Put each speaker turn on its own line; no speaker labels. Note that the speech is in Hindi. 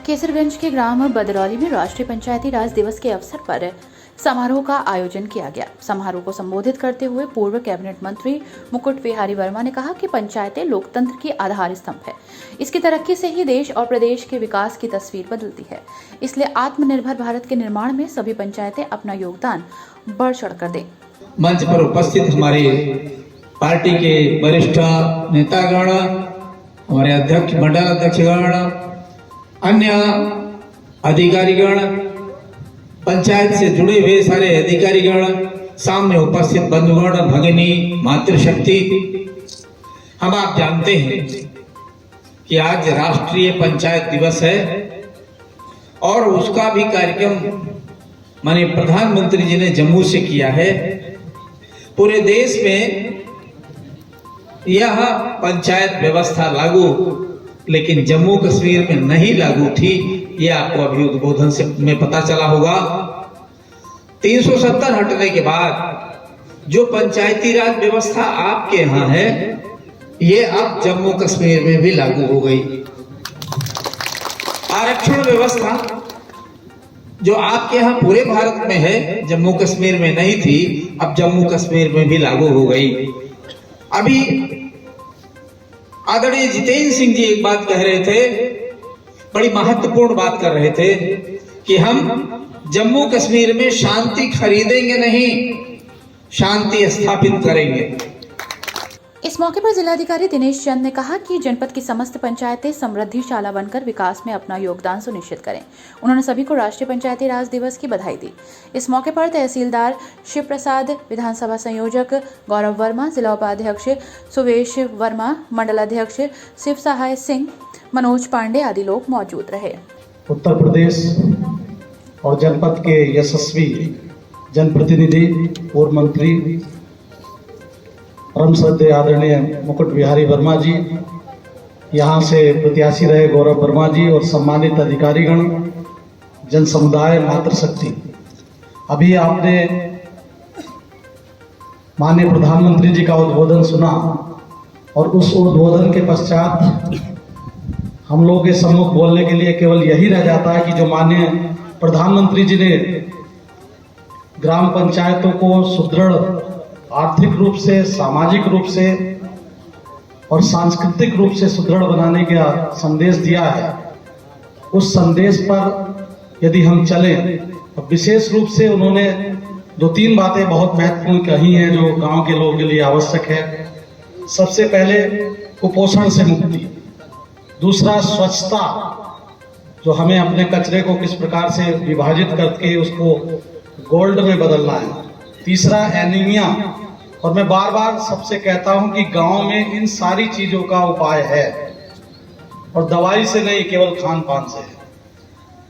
केसरगंज के ग्राम बदरौली में राष्ट्रीय पंचायती राज दिवस के अवसर पर समारोह का आयोजन किया गया। समारोह को संबोधित करते हुए पूर्व कैबिनेट मंत्री मुकुट बिहारी वर्मा ने कहा कि पंचायतें लोकतंत्र की आधार स्तंभ है। इसकी तरक्की से ही देश और प्रदेश के विकास की तस्वीर बदलती है। इसलिए आत्मनिर्भर भारत के निर्माण में सभी पंचायतें अपना योगदान बढ़ चढ़कर दें।
मंच पर उपस्थित हमारे पार्टी के वरिष्ठ नेतागण, हमारे अध्यक्ष, मंडल अध्यक्षगण, अन्य अधिकारीगण, पंचायत से जुड़े हुए सारे अधिकारीगण, सामने उपस्थित बंधुगण, भगिनी, मातृशक्ति, हम आप जानते हैं कि आज राष्ट्रीय पंचायत दिवस है और उसका भी कार्यक्रम माननीय प्रधानमंत्री जी ने जम्मू से किया है। पूरे देश में यह पंचायत व्यवस्था लागू, लेकिन जम्मू कश्मीर में नहीं लागू थी। यह आपको अभी उद्बोधन से में पता चला होगा। 370 हटने के बाद जो पंचायती राज व्यवस्था आपके यहाँ है, ये अब जम्मू कश्मीर में भी लागू हो गई। आरक्षण व्यवस्था जो आपके यहाँ पूरे भारत में है, जम्मू कश्मीर में नहीं थी, अब जम्मू कश्मीर में भी लागू हो गई। अभी आदरणीय जितेंद्र सिंह जी एक बात कह रहे थे, बड़ी महत्वपूर्ण बात कर रहे थे कि हम जम्मू कश्मीर में शांति खरीदेंगे नहीं, शांति स्थापित करेंगे।
इस मौके पर जिलाधिकारी दिनेश चंद ने कहा कि जनपद की समस्त पंचायतें समृद्धिशाला बनकर विकास में अपना योगदान सुनिश्चित करें। उन्होंने सभी को राष्ट्रीय पंचायती राज दिवस की बधाई दी। इस मौके पर तहसीलदार शिव प्रसाद, विधानसभा संयोजक गौरव वर्मा, जिला उपाध्यक्ष सुवेश वर्मा, मंडल अध्यक्ष शिव सहाय सिंह, मनोज पांडे आदि लोग मौजूद रहे।
उत्तर प्रदेश और जनपद के यशस्वी जनप्रतिनिधि, पूर्व मंत्री, परम श्रद्धेय आदरणीय मुकुट बिहारी वर्मा जी, यहाँ से प्रत्याशी रहे गौरव वर्मा जी और सम्मानित अधिकारीगण, जन समुदाय, मातृशक्ति। अभी आपने माननीय प्रधानमंत्री जी का उद्बोधन सुना और उस उद्बोधन के पश्चात हम लोग के सम्मुख बोलने के लिए केवल यही रह जाता है कि जो माननीय प्रधानमंत्री जी ने ग्राम पंचायतों को सुदृढ़ आर्थिक रूप से, सामाजिक रूप से और सांस्कृतिक रूप से सुदृढ़ बनाने का संदेश दिया है, उस संदेश पर यदि हम चलें, तो विशेष रूप से उन्होंने 2-3 बातें बहुत महत्वपूर्ण कही हैं जो गांव के लोगों के लिए आवश्यक है। सबसे पहले कुपोषण से मुक्ति, दूसरा स्वच्छता, जो हमें अपने कचरे को किस प्रकार से विभाजित करके उसको गोल्ड में बदलना है, तीसरा एनीमिया। और मैं बार बार सबसे कहता हूं कि गांव में इन सारी चीजों का उपाय है और दवाई से नहीं, केवल खान पान से है।